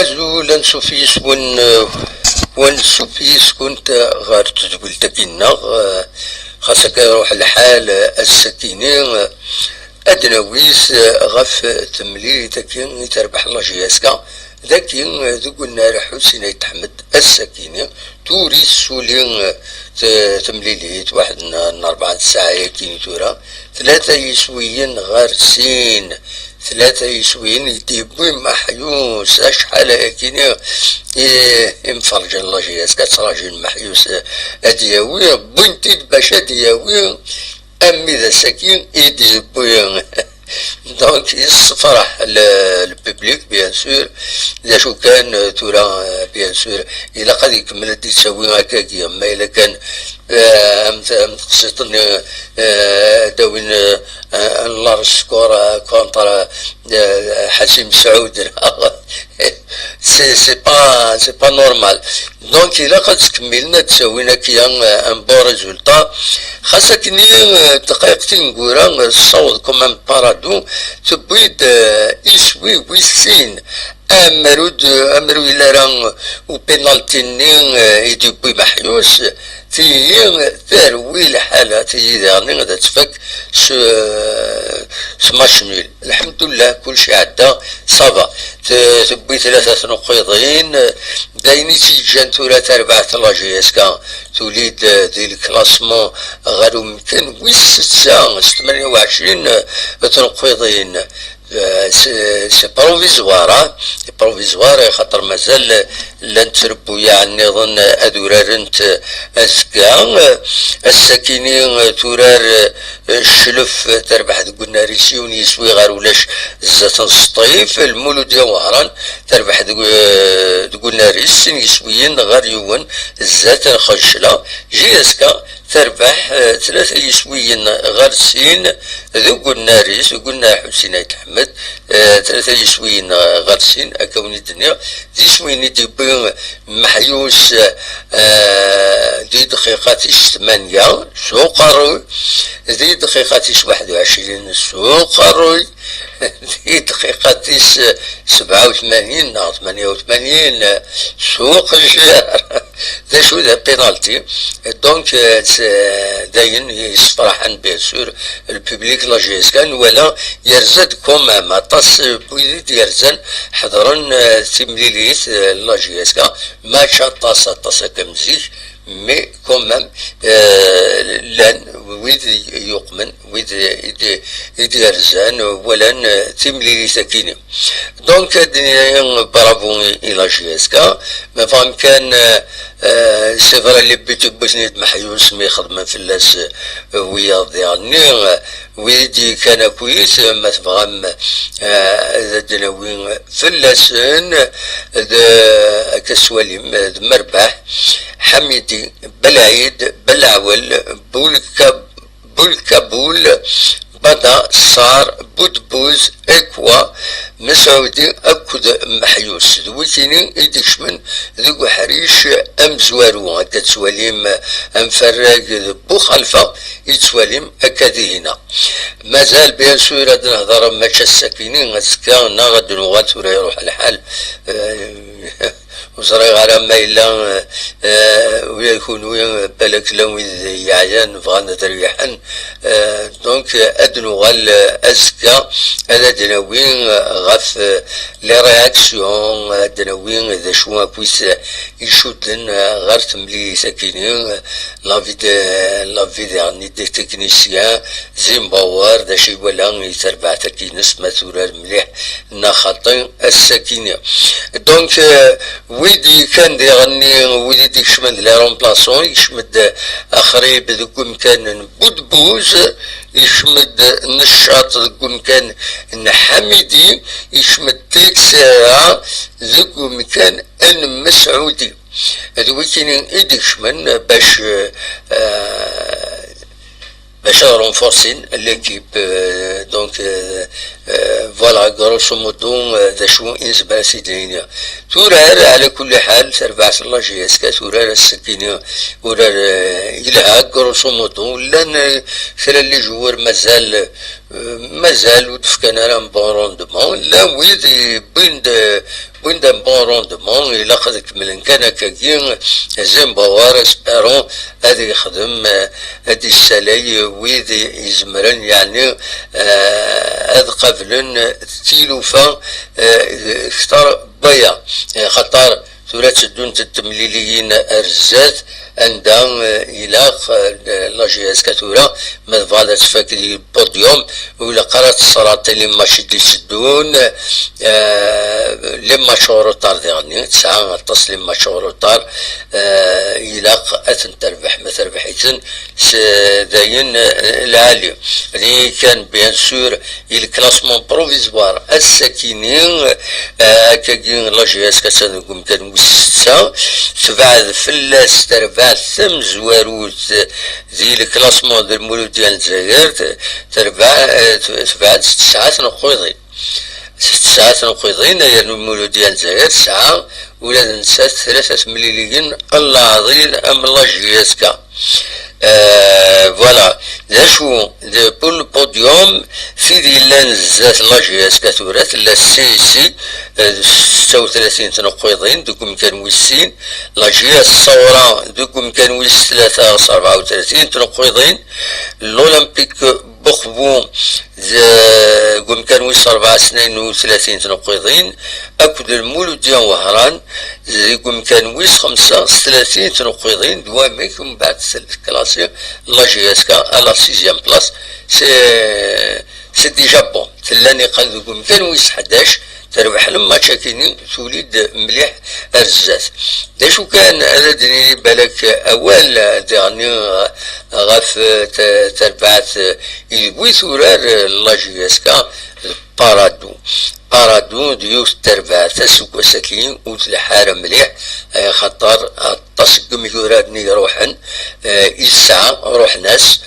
ازو لنسوفيس ونسوفيس كنت غار تقول تكينا خاصك يروح الحال السكينين ادنويس غف تملي تكين تربح الله جياسكا ذاكين ذوق النار حسين يتحمد السكينة توري السولين تمليليت واحد أربعة ساعة كين تورا ثلاثة يسويين غارسين ثلاثة يسويين يديبوين محيوس أشحال هكيني ينفرج الله جياسكا تراجل محيوس أدياوي بنتيد باش أدياوي أمي ذا سكين يديبوين دونك يصفرح الببليك بيان سور اذا شو كان تورا بيان سور الا قد يكمل دي تسوي هكاكي اما الا كان تقصدني داوين الله السكور كونتر حسيم سعود سي با نورمال دونك الا قد كملنا تسوينا كيان ان بو ريزولتا خاصك دقيقتين نقورا الصوت كوم بارادو تبيد يسوي ويسين امرو الى راه وبينالتيني يدبي محيوس تي ثروي الحالة تي دارني غادا تفك سماش نيل الحمد لله كل شيء عدى صافا تبي ثلاثة نقيضين دايني تيجان تورا تربعة لاجياسكا توليد دي الكلاسمون غادو يمكن ويس 28 تنقيضين سي بروفيزوار خاطر مازال لن تربو يعني نظن ادورارنت اسكا الساكنين تورار الشلف تربح قلنا ريسيون يسوي غير ولاش زات السطيف المولود يوهران تربح قلنا ريسين يسويين غير يون زات الخشله جيسكا تربح ثلاثة يسويين غرسين ذو قلنا ريس وقلنا حسين يتحمد ثلاثة يسويين غرسين أكون الدنيا ذي يسويين ديبين محيوس دي دقيقات 8 سوقروي ذي دقيقات 21 سوقروي ذي دقيقات 87 88 سوق الجار ذا شو ذا بينالتي دونك داين يصفرحن بيان سور الببليك لاجيسكان ولا يرزد كومام اطاس بويدي يرزن حضرن تمليليت لاجيسكا ما طاس كمزيج مي كومام لان ويد يقمن ويد يرزان ولا تمليليت سكينه دونك الدنيا برافو الى جيسكا ما فهم كان السفرة اللي بتبسني محيوس ما يخدم في اللاس ويا ضيعني ويدي كان كويس ما تفهم ذا دناوين في اللاسن كسواليم مربح حميدي بلعيد بلعول بولكابول بدا صار بودبوز اكوا مسعودي اكد محيوس دويتيني يديش من ذو حريش ام زوارو هكا تسواليم ام فراق بو خلفه يتسواليم اكادي هنا مازال بيان سور هاد نهضر ماشا الساكنين غتسكا غادي نغات ولا يروح الحال وصراي غير ما إلا ويا يكونوا بالك لهم يعيان بغانا تريحن دونك أدنو غال أزكا هذا دناوين غف لي رياكسيون دناوين إذا شو كويس يشوتن غير تملي ساكنين لافي ديرني دي تكنيسيان زين باور دا شي ولا يتربع تكينس مثورا مليح نخاطين الساكنة دونك ويدي كان يغني ويدي يشمد لي رومبلاسون يشمد اخري بذوك مكان بودبوز يشمد نشاط ذوك مكان حميدي يشمد تيكسا ذوك مكان المسعودي هذو كاين ايديك شمن باش رونفورسين ليكيب دونك فوالا غروسو مودو ذا شو انزبا سيدينيا تورار على كل حال سربع الله جياسكا تورار السكينة ورار يلها غروسو مودو لان خلال اللي جوار مازال مازال ودفكان انا بون روندمون لا ويد بوين دان بون روندمون الى خذك من كان كاين زين بوار اسبيرون هذا يخدم هذه السلاي ويد يزمرن يعني هذا قبل تيلوفا اختار بيا خطر ثلاث دون التمليليين ارزات عندها إلاق لا جي اس كاتورا ما فالت فاكري البوديوم ولا قرات الصراط اللي ما شد يسدون لما شهور طار ديغني تسعة تصل لما شهور طار إلاق أثن تربح ما تربحيتن داين العالي اللي كان بيان سور الكلاسمون بروفيزوار الساكنين كاين لا جي اس كاتورا كان وستة تبعد فلاس تربع ثم زواروت ذي الكلاسمون ديال المولود ديال الجزائر تبعد 6 ساعات نقوضين 6 ساعات نقوضين هي المولود ديال الجزائر 9 ولا ننسى 3 مليليين الله عظيم ام لا جي اس كا فوالا شو بور البوديوم في ديال نزات لا جي اس كاتورات لا سي سي 36 تنقيضين دوكم كان ويسين لا جي اس الصورة دوكم كان ويس 34 تنقيضين الاولمبيك بخبو قوم كان ويس 34 تنقيضين اكد المولود ديال وهران قوم كان ويس 35 تنقيضين دواميك ومن بعد الكلاسي لا جي اس كا على 6 بلاص سي ديجا بون تلاني قال قوم كان ويس 11 تربح لما تشاكيني توليد مليح ارزات شو كان انا دني بالك اول ديرني غاف تربعت يبوي ثورار لا جي اس كا بارادو ديوس تربعت سوق ساكين وتلحار مليح خطر تصقم يورادني روحن الساعة روح ناس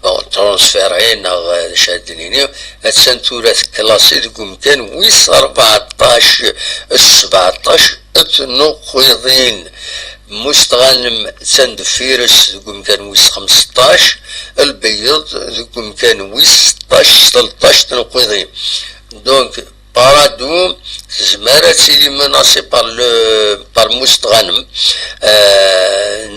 بون ترونسفيرين شادنيني السنتورات كلاسي دكم كان ويس 14 17 تنقيضين مستغنم سند فيرس دكم كان ويس 15 البيض دكم كان ويس 16 13 تنقيضين دونك بارادو زمارة سيدي مناصي بار مستغنم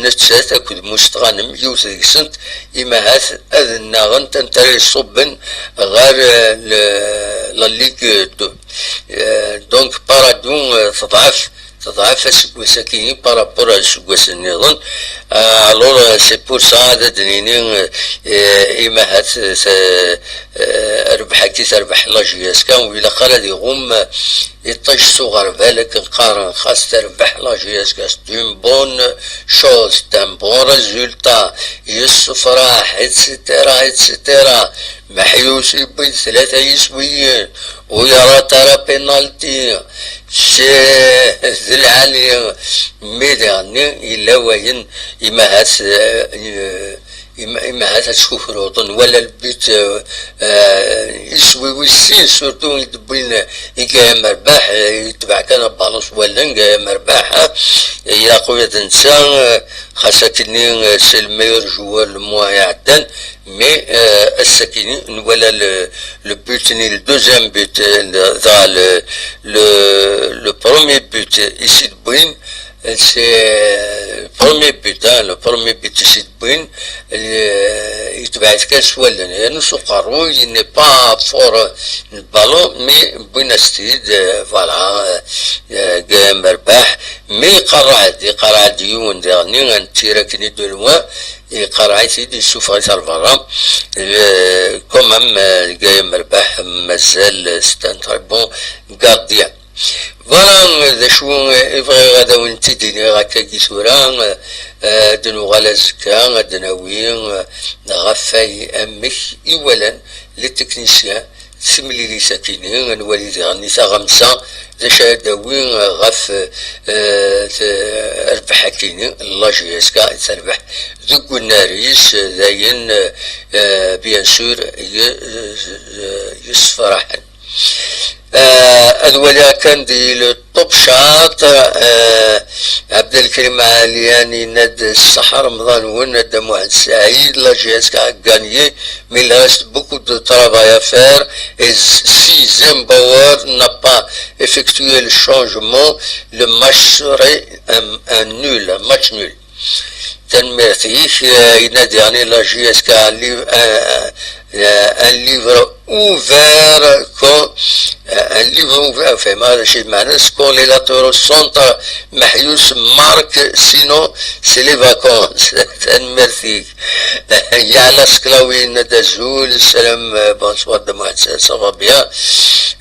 نتسات اكد مستغنم يوث سنت اما هاث اذنا غن تنتري صبن غير لليك دو دونك بارادو تضعف سكوساكيني بارابور سكوس النظام الور سي بور سا دنيني اما هات ربح كي تربح لا جي اس كان ولا قال لي غم يطيش صغر بالك نقارن خاص تربح لا جي اس كان دون بون شوز دون بون ريزولتا يصفراح اتسيتيرا محيوسي بين 3 يسويين ويرى ترى بينالتي شي العالي ميداني إلا وين إما هات تشوف روطن ولا البيت يسوي ويسين سورتو يدبين يقا مرباح يتبع كان بالونس ولا نقا مرباح يا قوية انسان خاصة كني سي الميور جوار الموا عدن مي السكيني ولا لو بوتني الدوزيام بوت ذا لو برومي بوت يسيد بوين c'est le premier but ici de Bouin, il devait être qu'un soit l'année. Nous sommes il n'est pas fort le ballon, mais Bouin Astrid, voilà, Gamerbach, mais قرعد يوم dernier, un tir qui n'est de loin, et قرعد il souffre Salvara, quand même Gamerbach, Mazel, c'est un très bon gardien. فوالا ذا شو يبغي غادا وانت ديني غاكا كيسورا دنو غالا زكا دناوي غفاي امك اولا للتكنيسيان سملي لي ساكنين الوالد غنيسا غمسا ذا شاداوي غف ربح كيني الله جيسكا تربح ذوك الناريس ذاين بيان سور يصفرحن الولا كان دي الطوب شاط عبد الكلمة عالياني ند الصحة رمضان وناد محمد سعيد لا جي اس كا gagné mais il reste beaucoup de travail à faire et si Zimbabwe n'a pas effectué le changement le match serait un nul, un match nul. تنميرتيك ينادي يعني لا جي اس كا un livre ouvert un livre ouvert فهم هذا الشيء معناه quand les latéraux sont محيوس مارك sinon c'est les vacances تنميرتيك يعلى سكلاوي ندى زول السلام bonsoir de moi ça va bien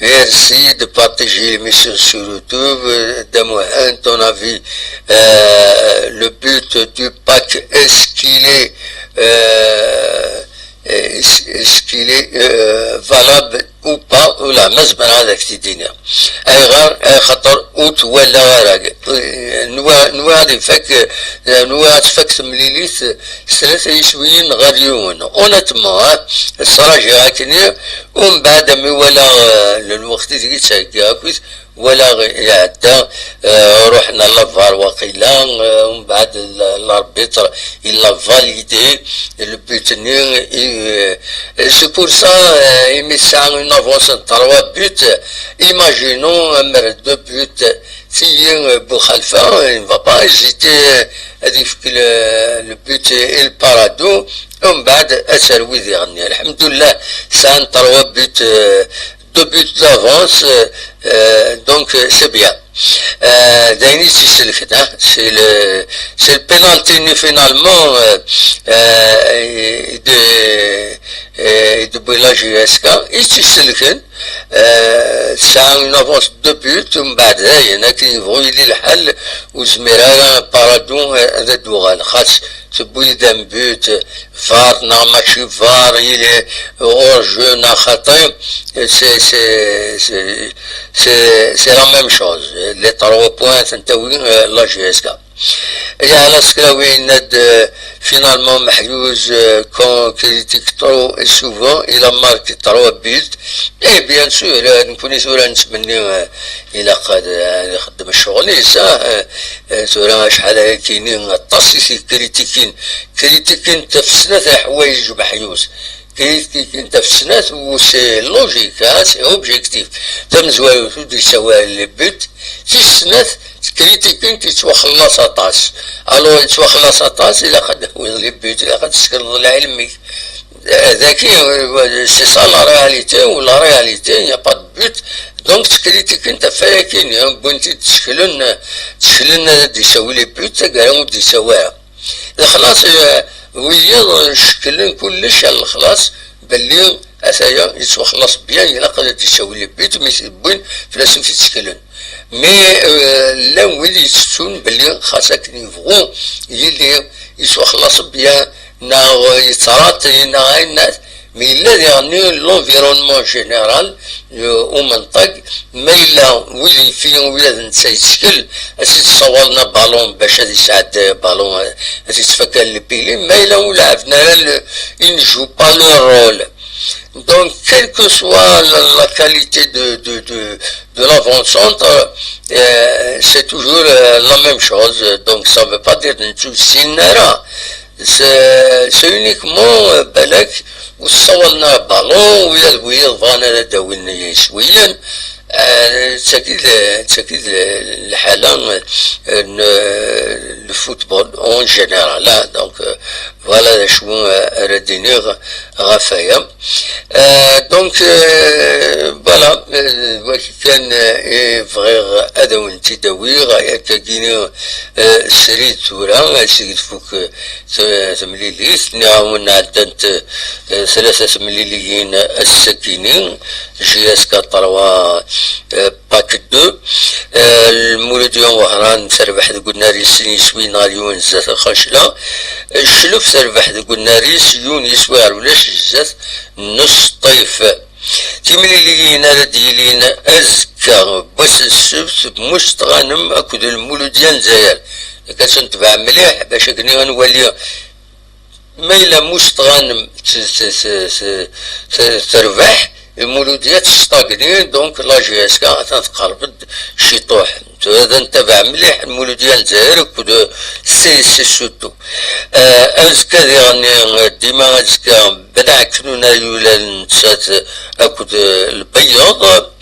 merci de partager l'émission sur YouTube de moi ton avis le but du pack est-ce qu'il est est-ce qu'il est valable ou pas ولا مزبر هذاك تدينا اي غير اي خطر اوت ولا غير نوا هذه فك نوا تفك مليليت ثلاثة يسويين غريون اونتما الصراجة هاكني ومن بعد مي ولا الوقت اللي تساكي ولا يعدى رحنا لافار وقيلا ومن بعد الاربيتر il a validé le bulletin et c'est pour ça il met ça en une avance en 3 buts imaginons un 2 buts si Boukhalifa il ne va pas hésiter à dire que le but est le parado ومن بعد أسروي ذي الحمد لله c'est un 3 buts 2 buts d'avance donc c'est bien دايني تسلكت c'est le penalty finalement de la GSK يتسلكن ساعة une avance 2 buts ومن بعد هنا كيبغوا يدي الحل وزميرها بارادون هذا دوغان خاص تبوي دام بوت فار نا ماشي فار il hors jeu نا خطأ c'est la même chose les 3 points تنتوي لا GSK على سكراوي ند finalement محيوز quand critique trop et souvent il a marqué 3 buts et bien sûr نكون سورة نتمنى إلى قد يخدم الشغل سورة شحال كاينين التصيصي كريتيكين تفسنات حوايج محيوز كريتيكين تفسنات و سي لوجيك سي اوبجيكتيف تمزوالو تودي سوا لي بوت تسنات كريتيكين تتوخلص طاس الو يتوخلص طاس الى قد لي بوت الى قد تسكن العلمي ذكي سي سا لا رياليتي ولا رياليتي يا با دو بوت دونك تكريتيك انت فاكين بنتي تشكلن دي يساوي لي بوت كاع دي يساويها خلاص ويا شكلن كلش الخلاص باللي اسايا يتوخلص بيان الى قد يساوي لي بوت مي بوين فلاسو تشكلن مي لا ولي تسون باللي خاصك نيفغو يلي يتوخلص بيان نا يترات نا الناس مي لا يعني لونفيرونمون جينيرال ومنطق ما الا ولي فين ولا نتا يتشكل اسي تصورنا بالون باش هادي يسعد بالون اسي تفكر البيلي ما الا ولا عرفنا نجو با لو رول donc quelle que soit la qualité de l'avant-centre c'est toujours la même chose donc ça veut pas dire نتو سينارا c'est uniquement بالك وصولنا بالون ويا فانا داولنا شويا تأكيد الحالة الفوتبول اون جينيرال دونك فوالا شو رديني غفايا دونك فوالا كان فغير هذا وانت داوي غاية كاينين سريد تورا سريد فوق ثمليليس نعاون عدنت 3 ثمليليين السكينين جي اس 4 باك 2 المولوديون وهران سربح قلنا ريسين يسوي ناريون زات خشلة الشلوف سربح قلنا ريس يون يسوي عرولاش زات نص طيف تيملي لينا رديلين أزكى بس السبت مستغنم أكد المولوديان زيال كنت تبع مليح باش كني غنولي ما إلا مستغنم تربح المولوديات تستاقنين دونك لا جي اس كا تتقرب شي طوح هذا نتابع مليح المولود ديال الجزائر كود سي سوتو ازكا يعني ديما ازكا بدا كنونا يولا نتسات اكود البياض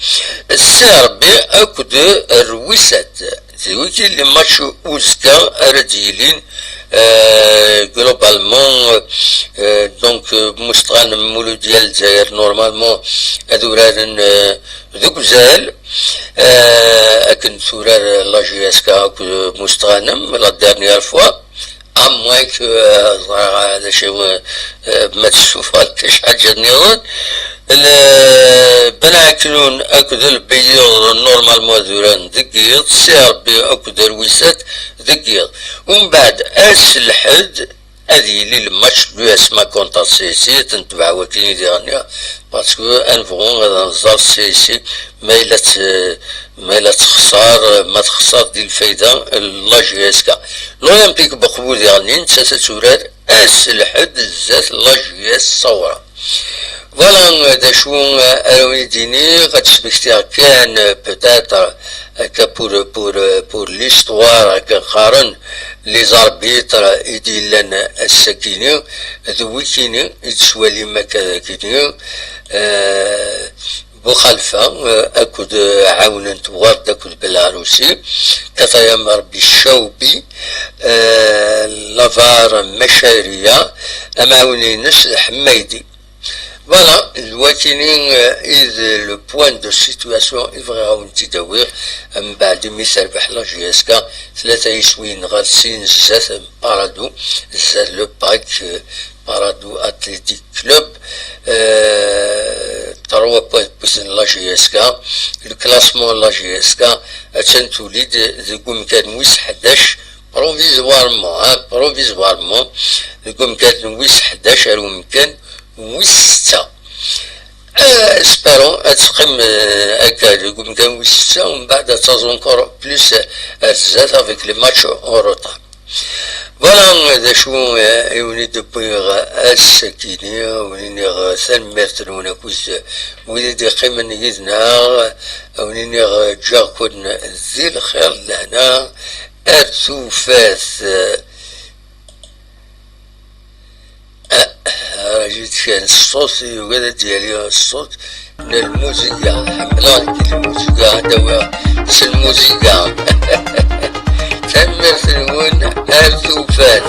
السربي اكود الرويسات ويكي اللي ماشو اوزكا رجيلين جلوبالمون دونك مستغان مولود ديال الجزائر نورمالمون هادو راه ذوك زال اكن سورار لا جي اس كا مستغانم لا ديرنيير فوا امواك هذا شيء ما تشوف كاش حاجه نيرون بناكلون اكد البيض نورمالمون ذوران دقيق سيربي اكد الويسات دقيق ومن بعد اس الحد هذه اللي الماتش لو اسما كونتا سي تنتبع وكيل ديالنا باسكو انفغون هذا نزار سي ما لا تخسر ما تخسر دي الفايده لا جي اس كا لولمبيك بقبول ديالنا نتا تورار اس الحد زات لا جي اس صوره فوالا دا شو ارويديني غتشبكتي كان بوتاتر هكا بور ليستوار هكا قارن لي زاربيتر يدي لنا السكينة ذويكيني يتسوالي ما كذا كيني بخلفة أكد عاونا توارد أكد بلاروسي كتيمر بالشوبي لافار مشارية أماوني نس حميدي Voilà, le Wakining est le point de situation إفغاون تداوير من بعد مثال بحلا جيسكا ثلاثة يسوين غالسين زات بارادو زات لو باك بارادو أتليتيك كلوب 3 بوين بوسن لا جيسكا الكلاسمون لا جيسكا تنتوليد ذكم كان ويس 11 بروفيزوارمون ذكم كان ويس 11 ومكان ويستا اسبيرون اتقم هكا يقول كان ويستا ومن بعد تازونكور بلوس ازات افيك لي ماتش اون روتار فوالا هذا شو يوني دبويغ السكينة ونينيغ ثلميرتن ونكوز وليدي قيمن يدنا ونينيغ جاكون ذي الخير لهنا ارتو فاث جيت كان الصوت وكذا ديالي الصوت من الموسيقى حملان كي الموسيقى هذا الموسيقى تمر سنون ارثو فات